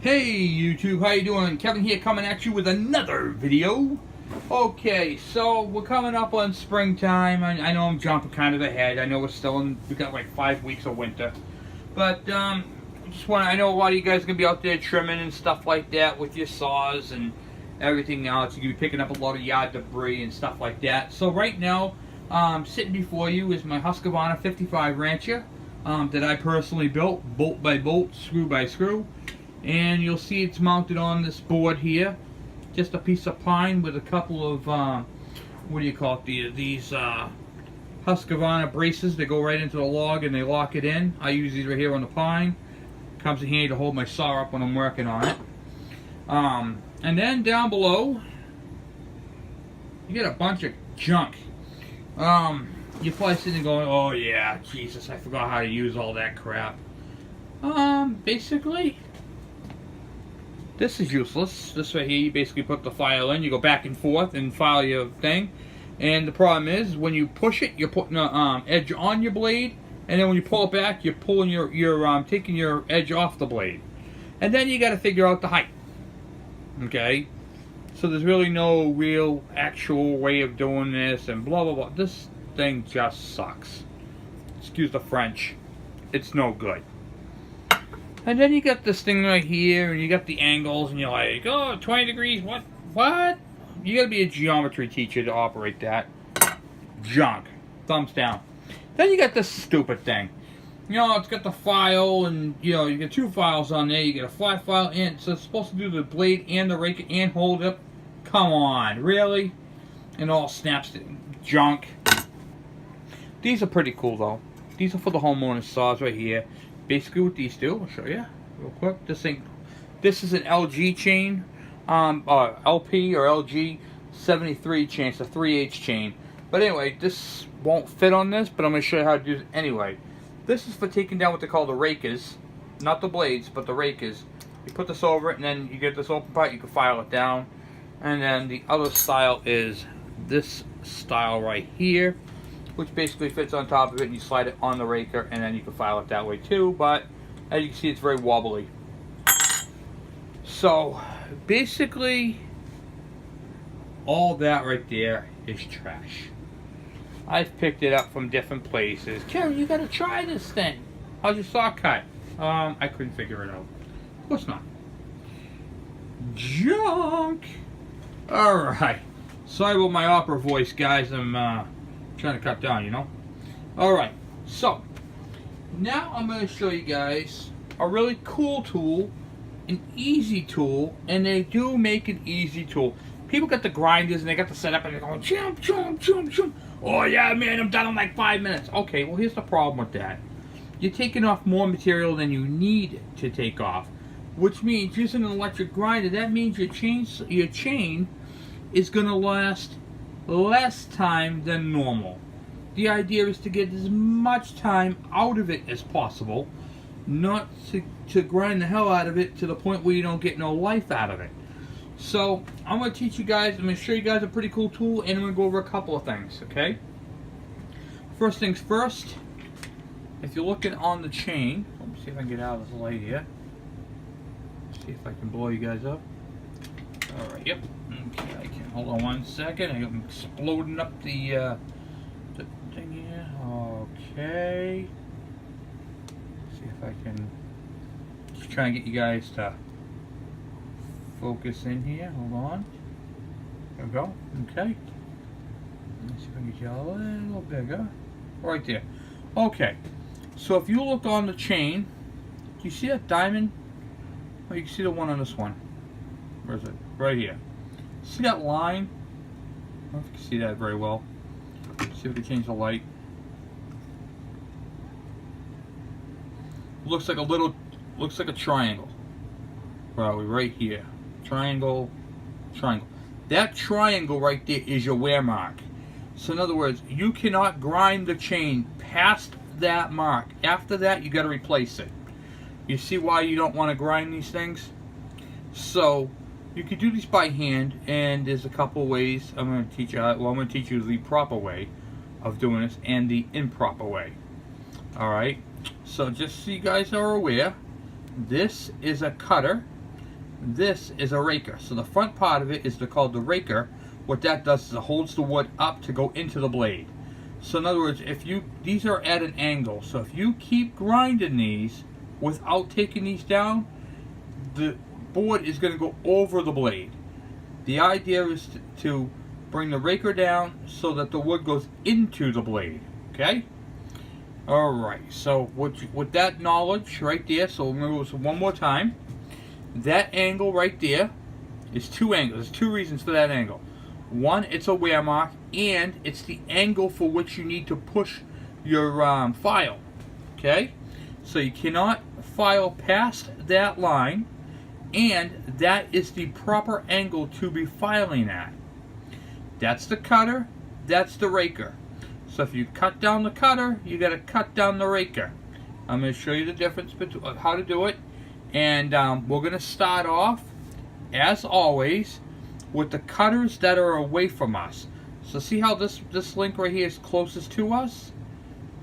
Hey YouTube, how you doing? Kevin here coming at you with another video. Okay, so we're coming up on springtime. I know I'm jumping kind of ahead. I know we got like 5 weeks of winter. But I know a lot of you guys are gonna be out there trimming and stuff like that with your saws and everything else. You're gonna be picking up a lot of yard debris and stuff like that. So right now, sitting before you is my Husqvarna 55 Rancher that I personally built, bolt by bolt, screw by screw. And you'll see it's mounted on this board here, just a piece of pine with a couple of what do you call it, these Husqvarna braces that go right into the log and they lock it in. I use these right here on the pine. Comes in handy to hold my saw up when I'm working on it. And then down below you get a bunch of junk. You're probably sitting there going, oh yeah, Jesus, I forgot how to use all that crap. Basically this is useless. This right here, you basically put the file in, you go back and forth and file your thing. And the problem is, when you push it, you're putting an edge on your blade, and then when you pull it back, you're pulling taking your edge off the blade. And then you got to figure out the height. Okay? So there's really no real actual way of doing this, and blah blah blah. This thing just sucks. Excuse the French. It's no good. And then you got this thing right here, and you got the angles, and you're like, oh, 20 degrees, what? What? You gotta be a geometry teacher to operate that. Junk. Thumbs down. Then you got this stupid thing. You know, it's got the file, and, you know, you get two files on there. You get a flat file, and so it's supposed to do the blade and the rake and hold it. Come on, really? And all snaps to junk. These are pretty cool, though. These are for the homeowner saws right here. Basically what these do, I'll show you real quick. This is an LG chain, LP or LG 73 chain. It's a 3/8 chain. But anyway, this won't fit on this, but I'm going to show you how to do it anyway. This is for taking down what they call the rakers, not the blades, but the rakers. You put this over it, and then you get this open part. You can file it down, and then the other style is this style right here, which basically fits on top of it, and you slide it on the raker, and then you can file it that way too. But as you can see, it's very wobbly. So basically all that right there is trash. I've picked it up from different places. Karen, you gotta try this thing. How's your saw cut? I couldn't figure it out. Of course not. Junk. Alright, sorry about my opera voice, guys. I'm trying to cut down, you know. Alright, so now I'm going to show you guys a really cool tool, an easy tool, and they do make an easy tool. People got the grinders and they got the setup and they're going jump, jump, jump, jump. Oh yeah, man, I'm done in like 5 minutes. Okay, well here's the problem with that. You're taking off more material than you need to take off, which means using an electric grinder, that means your chain is going to last less time than normal. The idea is to get as much time out of it as possible, not to grind the hell out of it to the point where you don't get no life out of it. So I'm going to teach you guys, I'm going to show you guys a pretty cool tool, and I'm going to go over a couple of things, okay? First things first, if you're looking on the chain, let me see if I can get out of this light here. See if I can blow you guys up. Alright, yep. Okay, I can. Hold on one second. I'm exploding up the thing here. Okay. See if I can just try and get you guys to focus in here. Hold on. There we go. Okay. Let's see if I can get you a little bigger. Right there. Okay. So if you look on the chain, do you see that diamond? Oh, you can see the one on this one. Where is it? Right here. See that line? I don't know if you can see that very well. See if we can change the light. Looks like a triangle. Where are we? Right here. Triangle, triangle. That triangle right there is your wear mark. So in other words, you cannot grind the chain past that mark. After that, you got to replace it. You see why you don't want to grind these things? So you can do these by hand, and there's a couple ways I'm going to teach you. Well, I'm going to teach you the proper way of doing this and the improper way. Alright, so just so you guys are aware, this is a cutter this is a raker. So the front part of it is called the raker. What that does is it holds the wood up to go into the blade. So in other words, these are at an angle. So if you keep grinding these without taking these down, the board is going to go over the blade. The idea is to bring the raker down so that the wood goes into the blade. Okay? Alright, so with that knowledge right there, so remember this one more time. That angle right there is two angles. There's two reasons for that angle. One, it's a wear mark, and it's the angle for which you need to push your file. Okay? So you cannot file past that line, and that is the proper angle to be filing at. That's the cutter, that's the raker. So if you cut down the cutter, you got to cut down the raker. I'm going to show you the difference between how to do it. And we're going to start off, as always, with the cutters that are away from us. So see how this link right here is closest to us?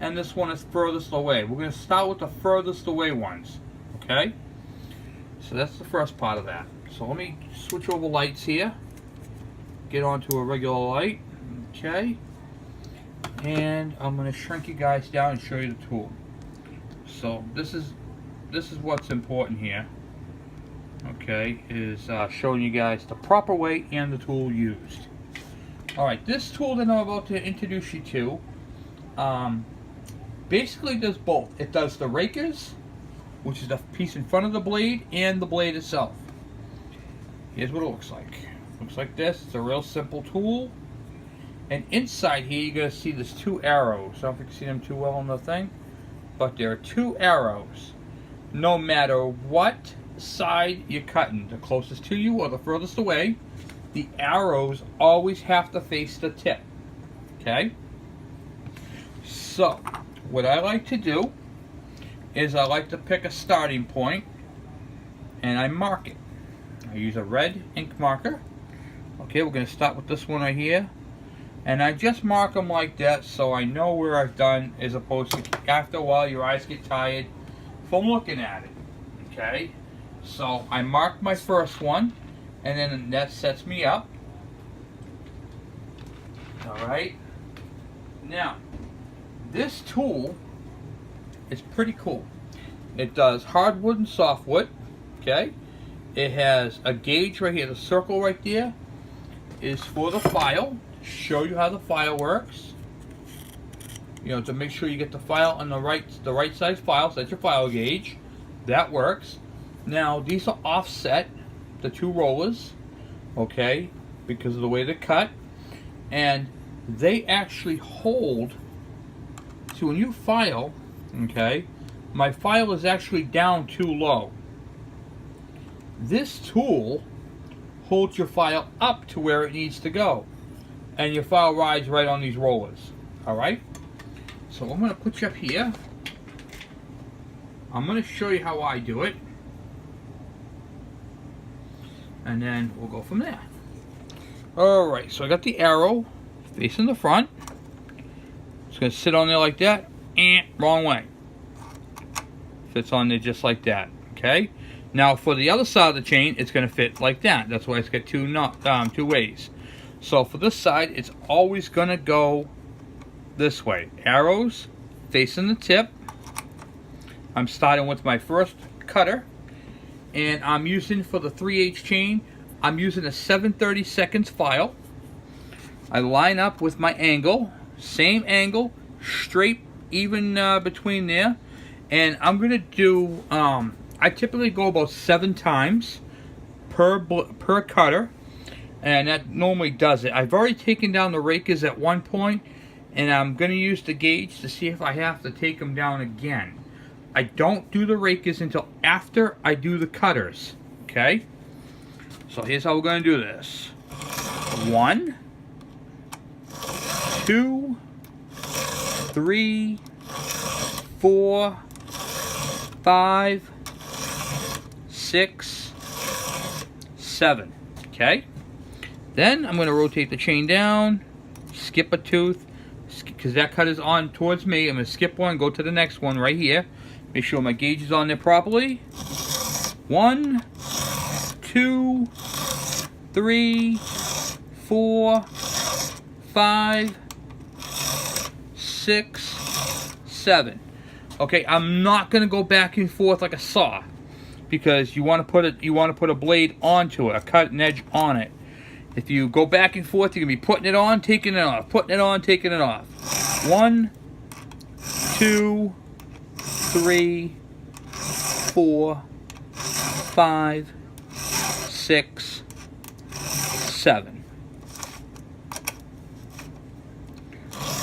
And this one is furthest away. We're going to start with the furthest away ones. Okay? So that's the first part of that. So let me switch over lights here. Get onto a regular light. Okay? And I'm going to shrink you guys down and show you the tool. So this is what's important here. Okay, is showing you guys the proper way and the tool used. Alright, this tool that I'm about to introduce you to basically does both. It does the rakers, which is the piece in front of the blade, and the blade itself. Here's what it looks like. Looks like this. It's a real simple tool. And inside here you're going to see there's two arrows. I don't know if you can see them too well on the thing, but there are two arrows. No matter what side you're cutting, the closest to you or the furthest away, the arrows always have to face the tip. Okay? So, what I like to do is I like to pick a starting point and I mark it. I use a red ink marker. Okay, we're going to start with this one right here. And I just mark them like that so I know where I've done, as opposed to after a while your eyes get tired from looking at it. Okay? So I mark my first one, and then that sets me up. Alright? Now, this tool is pretty cool. It does hardwood and softwood. Okay? It has a gauge right here. The circle right there is for the file. Show you how the file works. You know, to make sure you get the file on the right size file. So that's your file gauge. That works. Now these are offset, the two rollers, okay, because of the way they're cut, and they actually hold. So when you file, okay, my file is actually down too low. This tool holds your file up to where it needs to go, and your file rides right on these rollers. Alright? So I'm going to put you up here. I'm going to show you how I do it, and then we'll go from there. Alright, so I got the arrow facing the front. It's going to sit on there like that. Wrong way. Fits on there just like that. Okay? Now for the other side of the chain, it's going to fit like that. That's why it's got two ways. So for this side, it's always going to go this way. Arrows facing the tip. I'm starting with my first cutter, and I'm using, for the 3/8 chain, I'm using a 7/32 file. I line up with my angle, same angle, straight, even between there, and I'm going to do, I typically go about 7 times per cutter, and that normally does it. I've already taken down the rakers at one point, and I'm going to use the gauge to see if I have to take them down again. I don't do the rakers until after I do the cutters. Okay? So here's how we're going to do this. 1, 2, 3, 4, 5, 6, 7. Okay? Then I'm going to rotate the chain down, skip a tooth, because that cut is on towards me. I'm going to skip one, go to the next one right here. Make sure my gauge is on there properly. 1, 2, 3, 4, 5, 6, 7. Okay, I'm not gonna go back and forth like a saw because you want to put a blade onto it, a cutting edge on it. If you go back and forth, you're gonna be putting it on, taking it off, putting it on, taking it off. 1, 2, 3, 4, 5, 6, 7.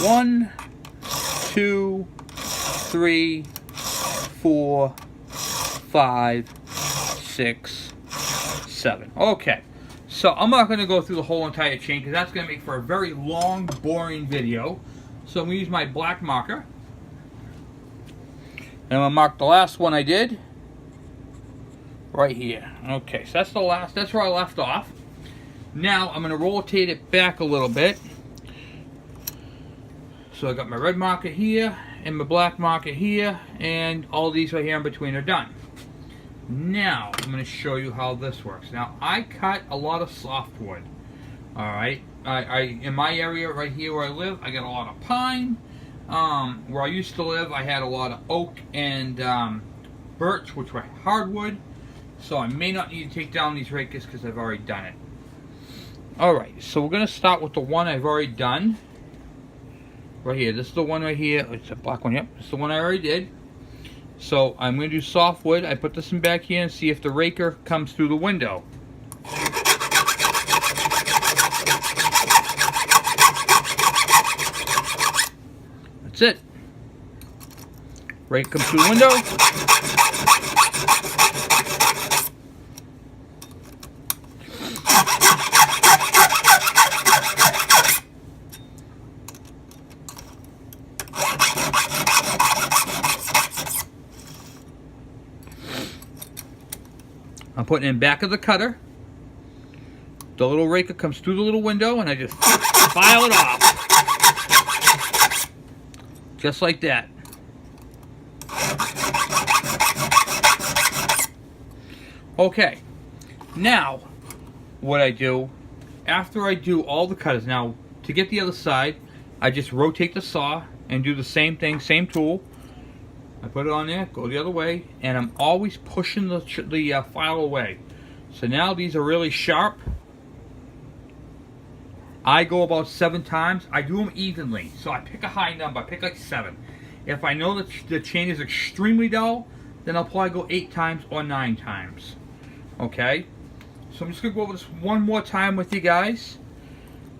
1, 2, 3, 4, 5, 6, 7. Okay, so I'm not going to go through the whole entire chain because that's going to make for a very long, boring video. So I'm going to use my black marker. And I'm going to mark the last one I did right here. Okay, so that's the last, that's where I left off. Now I'm going to rotate it back a little bit. So I got my red marker here and my black marker here, and all these right here in between are done. Now I'm going to show you how this works. Now I cut a lot of softwood. Alright, I in my area right here where I live, I got a lot of pine. Where I used to live, I had a lot of oak and birch, which were hardwood. So I may not need to take down these rakers because I've already done it. Alright, so we're going to start with the one I've already done. Right here, this is the one right here. It's a black one, yep. It's the one I already did. So I'm going to do softwood. I put this in back here and see if the raker comes through the window. That's it. Rake comes through the window. I'm putting it in back of the cutter. The little raker comes through the little window and I just file it off. Just like that. Okay. Now, what I do, after I do all the cutters, now to get the other side, I just rotate the saw and do the same thing, same tool. I put it on there, go the other way, and I'm always pushing the file away. So now these are really sharp. I go about 7 times. I do them evenly, so I pick a high number. I pick like 7. If I know that the chain is extremely dull, then I'll probably go 8 times or 9 times. Okay? So I'm just going to go over this one more time with you guys.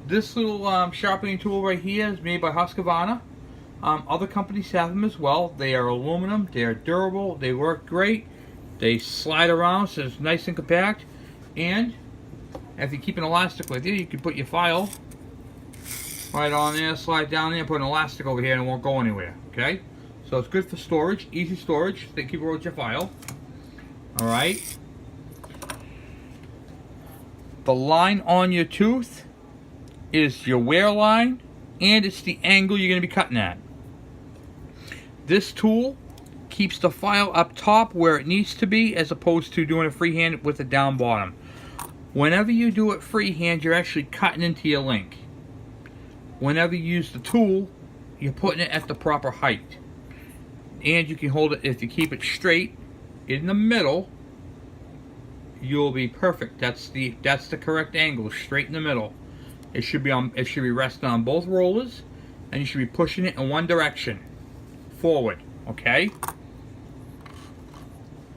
This little sharpening tool right here is made by Husqvarna. Other companies have them as well. They are aluminum, they are durable, they work great, they slide around so it's nice and compact, and if you keep an elastic with you, you can put your file right on there, slide down there, put an elastic over here and it won't go anywhere. Okay? So it's good for storage, easy storage, they keep it with your file. Alright. The line on your tooth is your wear line, and it's the angle you're going to be cutting at. This tool keeps the file up top where it needs to be, as opposed to doing it freehand with it down bottom. Whenever you do it freehand, you're actually cutting into your link. Whenever you use the tool, you're putting it at the proper height. And you can hold it, if you keep it straight in the middle, you'll be perfect. That's the correct angle, straight in the middle. It should be resting on both rollers, and you should be pushing it in one direction, forward. Okay?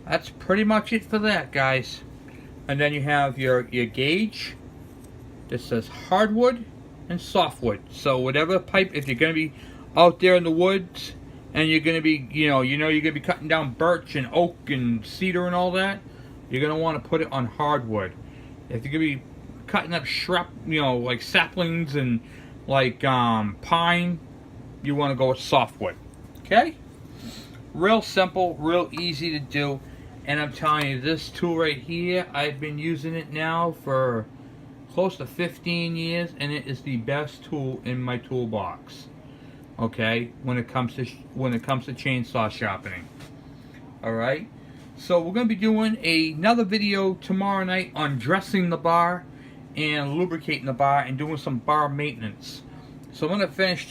That's pretty much it for that, guys. And then you have your gauge. This says hardwood and softwood. So whatever pipe, if you're going to be out there in the woods and you're going to be, you're going to be cutting down birch and oak and cedar and all that, you're going to want to put it on hardwood. If you're going to be cutting up shrub, like saplings and like pine, you want to go with softwood. Okay? Real simple, real easy to do. And I'm telling you, this tool right here, I've been using it now for close to 15 years, and it is the best tool in my toolbox. Okay, when it comes to chainsaw sharpening. All right. So we're going to be doing another video tomorrow night on dressing the bar and lubricating the bar and doing some bar maintenance. So I'm going to finish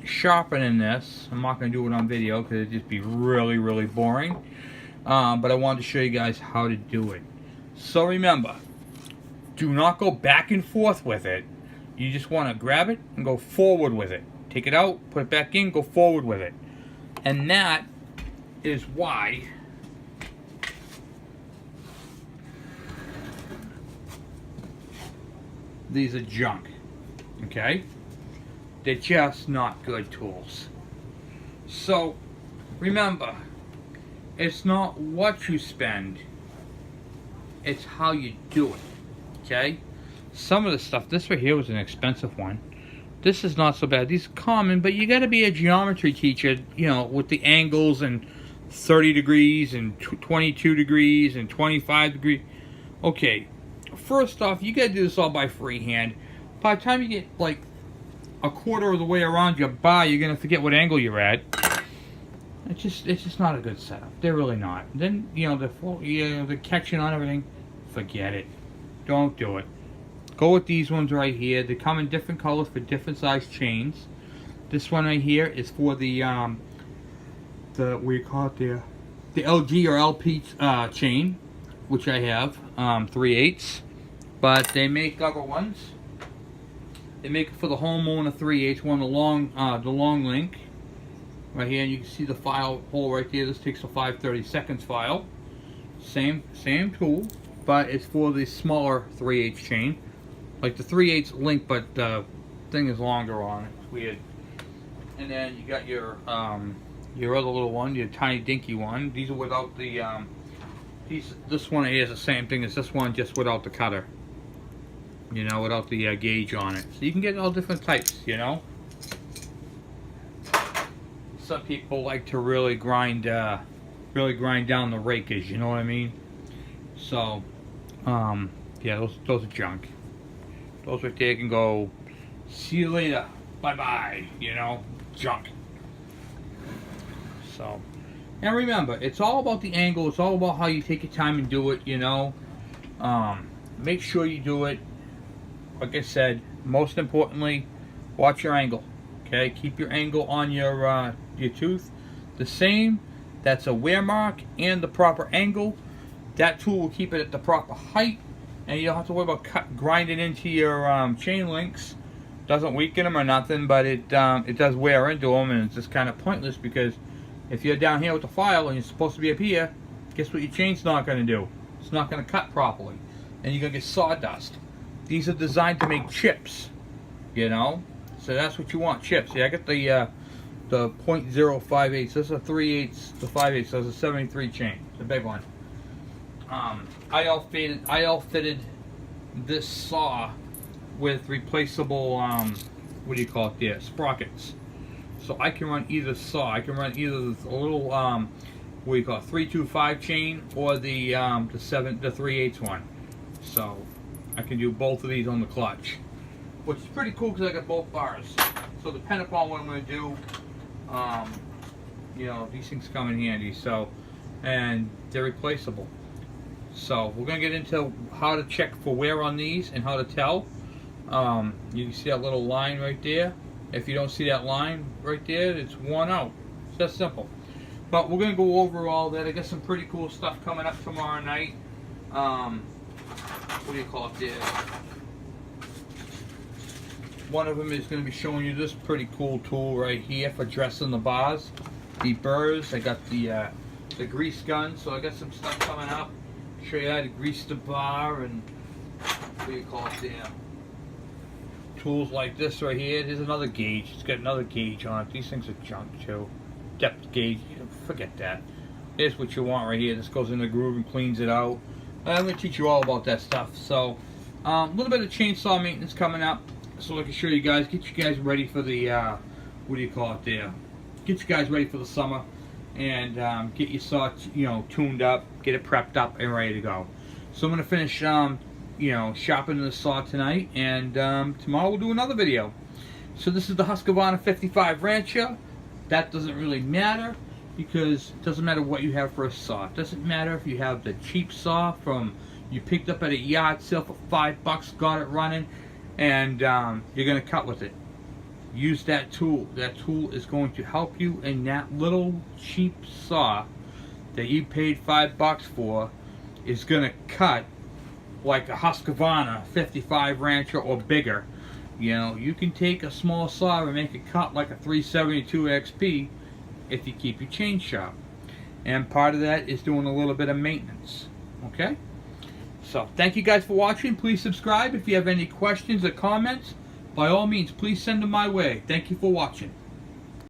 sharpening this. I'm not going to do it on video because it'd just be really boring. But I wanted to show you guys how to do it. So remember, do not go back and forth with it. You just want to grab it and go forward with it. Take it out, put it back in, go forward with it. And that is why these are junk. Okay? They're just not good tools. So remember, it's not what you spend, it's how you do it. Okay? Some of the stuff, this right here was an expensive one. This is not so bad. These are common, but you got to be a geometry teacher, with the angles and 30 degrees and 22 degrees and 25 degrees. Okay, first off, you got to do this all by freehand. By the time you get like a quarter of the way around your bar, you're going to forget what angle you're at. It's just not a good setup. They're really not. Then, the catching on everything, forget it. Don't do it. Go with these ones right here. They come in different colors for different size chains. This one right here is for the what do you call it there? The LG or LP chain, which I have 3/8. But they make other ones. They make it for the homeowner 3/8 one, the long link right here, and you can see the file hole right there. This takes a 5/32 file. Same tool, but it's for the smaller 3/8 chain. Like the 3/8 link, but the thing is longer on it. It's weird. And then you got your other little one, your tiny dinky one. These are without the this one here is the same thing as this one, just without the cutter. Without the gauge on it. So you can get all different types. Some people like to really grind down the rakers. You know what I mean? So, yeah, those are junk. Those right there can go, see you later, bye-bye, junk. So, and remember, it's all about the angle, it's all about how you take your time and do it, Make sure you do it. Like I said, most importantly, watch your angle, okay? Keep your angle on your tooth the same. That's a wear mark and the proper angle. That tool will keep it at the proper height. And you don't have to worry about grinding into your chain links. Doesn't weaken them or nothing, but it does wear into them, and it's just kind of pointless because if you're down here with the file and you're supposed to be up here, guess what your chain's not going to do? It's not going to cut properly, and you're going to get sawdust. These are designed to make chips, so that's what you want, chips. Yeah, I got the .058. This is a 3/8 to 5/8, so it's a 73 chain. It's a big one. I outfitted this saw with replaceable, what do you call it there, sprockets. So I can run either saw. I can run either a little, what do you call it, 325 chain or the 3/8 one. So I can do both of these on the clutch, which is pretty cool because I got both bars. So depending upon what I'm going to do, these things come in handy. So, and they're replaceable. So we're going to get into how to check for wear on these and how to tell. You can see that little line right there. If you don't see that line right there, it's worn out. It's that simple. But we're going to go over all that. I got some pretty cool stuff coming up tomorrow night. What do you call it there? One of them is going to be showing you this pretty cool tool right here for dressing the bars. The burrs. I got the grease gun. So I got some stuff coming up. Show you how to grease the bar and what do you call it there? Tools like this right here. There's another gauge. It's got another gauge on it. These things are junk too. Depth gauge. Forget that. Here's what you want right here. This goes in the groove and cleans it out. I'm going to teach you all about that stuff. So, a little bit of chainsaw maintenance coming up. So I can show you guys. Get you guys ready for the what do you call it there? Get you guys ready for the summer. And get your saw, tuned up, get it prepped up and ready to go. So I'm gonna finish, sharpening the saw tonight, and tomorrow we'll do another video. So this is the Husqvarna 55 Rancher. That doesn't really matter. because it doesn't matter what you have for a saw. It doesn't matter if you have the cheap saw from you picked up at a yard sale for $5, got it running, and you're going to cut with it. Use that tool. That tool is going to help you, and that little cheap saw that you paid $5 for is going to cut like a Husqvarna 55 Rancher or bigger. You know, you can take a small saw and make it cut like a 372 XP if you keep your chain sharp. And part of that is doing a little bit of maintenance. Okay? So, thank you guys for watching. Please subscribe. If you have any questions or comments, by all means, please send them my way. Thank you for watching.